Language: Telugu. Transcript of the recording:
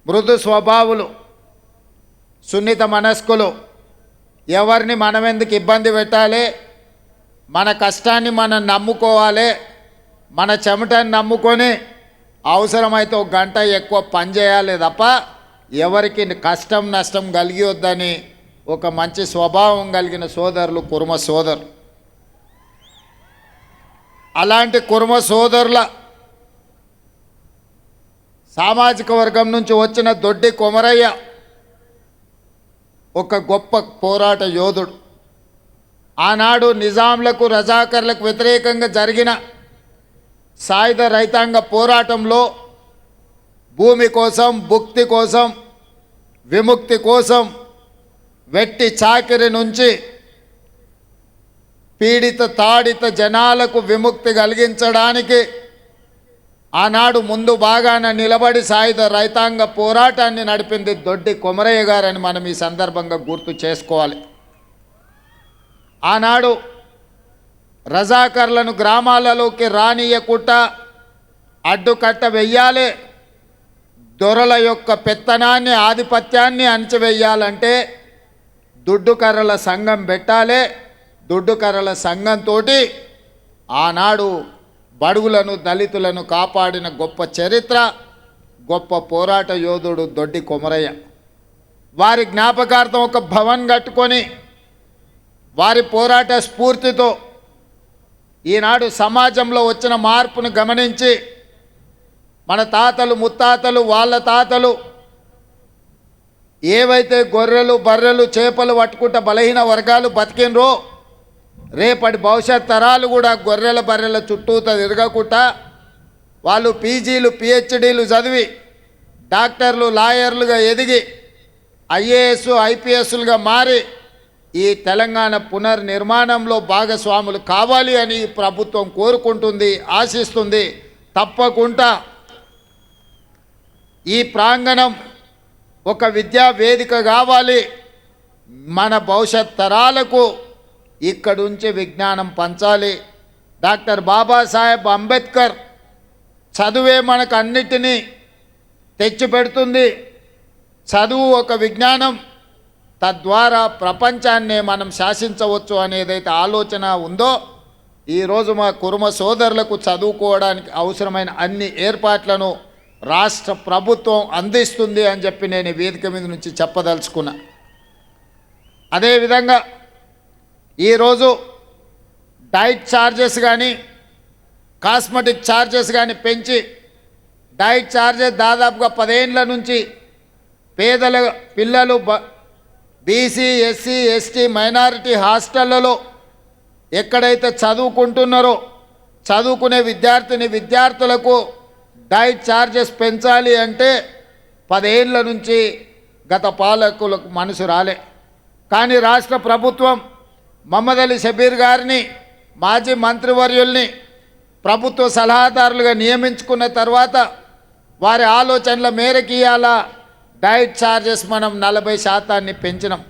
మృదు స్వభావులు, సున్నిత మనస్కులు. ఎవరిని మనం ఎందుకు ఇబ్బంది పెట్టాలి, మన కష్టాన్ని మనం నమ్ముకోవాలి, మన చెమటని నమ్ముకొని అవసరమైతే ఒక గంట ఎక్కువ పని చేయాలి తప్ప ఎవరికి కష్టం నష్టం కలిగివద్దని ఒక మంచి స్వభావం కలిగిన సోదరులు కుర్మ సోదరులు. అలాంటి కుర్మ సోదరుల సామాజిక వర్గం నుంచి వచ్చిన దొడ్డి కొమరయ్య ఒక గొప్ప పోరాట యోధుడు. ఆనాడు నిజాంలకు రజాకర్లకు వ్యతిరేకంగా జరిగిన సాయుధ రైతాంగ పోరాటంలో భూమి కోసం, భుక్తి కోసం, విముక్తి కోసం వెట్టి చాకిరి నుంచి పీడిత తాడిత జనాలకు విముక్తి కలిగించడానికి ఆనాడు ముందు బాగాన నిలబడి సాయుధ రైతాంగ పోరాటాన్ని నడిపింది దొడ్డి కొమరయ్య గారని మనం ఈ సందర్భంగా గుర్తు చేసుకోవాలి. ఆనాడు రజాకర్లను గ్రామాలలోకి రానియకుండా అడ్డుకట్ట వెయ్యాలి, దొరల యొక్క పెత్తనాన్ని ఆధిపత్యాన్ని అణచివేయాలంటే దుడ్డుకర్రల సంఘం పెట్టాలి. దుడ్డుకర్రల సంఘంతో ఆనాడు బడుగులను దళితులను కాపాడిన గొప్ప చరిత్ర, గొప్ప పోరాట యోధుడు దొడ్డి కొమరయ్య. వారి జ్ఞాపకార్థం ఒక భవన్ కట్టుకొని వారి పోరాట స్ఫూర్తితో ఈనాడు సమాజంలో వచ్చిన మార్పును గమనించి మన తాతలు ముత్తాతలు వాళ్ళ తాతలు ఏవైతే గొర్రెలు బర్రెలు చేపలు పట్టుకుంటా బలహీన వర్గాలు బతికినరో రేపటి భవిష్యత్ తరాలు కూడా గొర్రెల బర్రెల చుట్టూతో తిరగకుండా వాళ్ళు పీజీలు పిహెచ్డీలు చదివి డాక్టర్లు లాయర్లుగా ఎదిగి ఐఏఎస్ ఐపీఎస్లుగా మారి ఈ తెలంగాణ పునర్నిర్మాణంలో భాగస్వాములు కావాలి అని ప్రభుత్వం కోరుకుంటుంది, ఆశిస్తుంది. తప్పకుండా ఈ ప్రాంగణం ఒక విద్యా వేదిక కావాలి. మన భవిష్యత్ తరాలకు ఇక్కడుంచి విజ్ఞానం పంచాలి. డాక్టర్ బాబాసాహెబ్ అంబేద్కర్ చదువే మనకు అన్నిటినీ తెచ్చిపెడుతుంది. చదువు ఒక విజ్ఞానం, తద్వారా ప్రపంచాన్నే మనం శాసించవచ్చు అనేదైతే ఆలోచన ఉందో ఈరోజు మా కుర్మ సోదరులకు చదువుకోవడానికి అవసరమైన అన్ని ఏర్పాట్లను రాష్ట్ర ప్రభుత్వం అందిస్తుంది అని చెప్పి నేను వేదిక మీద నుంచి చెప్పదలుచుకున్నా. అదేవిధంగా ఈరోజు డైట్ ఛార్జెస్ కానీ కాస్మెటిక్ ఛార్జెస్ కానీ పెంచి డైట్ ఛార్జెస్ దాదాపుగా 10 ఏళ్ల నుంచి పేదల పిల్లలు బీసీ ఎస్సీ ఎస్టీ మైనారిటీ హాస్టళ్లలో ఎక్కడైతే చదువుకుంటున్నారో చదువుకునే విద్యార్థులకు డైట్ ఛార్జెస్ పెంచాలి అంటే 10 ఏళ్ల నుంచి గత పాలకులకు మనసు రాలే. కానీ రాష్ట్ర ప్రభుత్వం మహమ్మద్ అలీ షబీర్ గారిని మాజీ మంత్రివర్యుల్ని ప్రభుత్వ సలహాదారులుగా నియమించుకున్న తర్వాత వారి ఆలోచనల మేరకు ఇవాళ డైట్ ఛార్జెస్ మనం 40% పెంచినాం.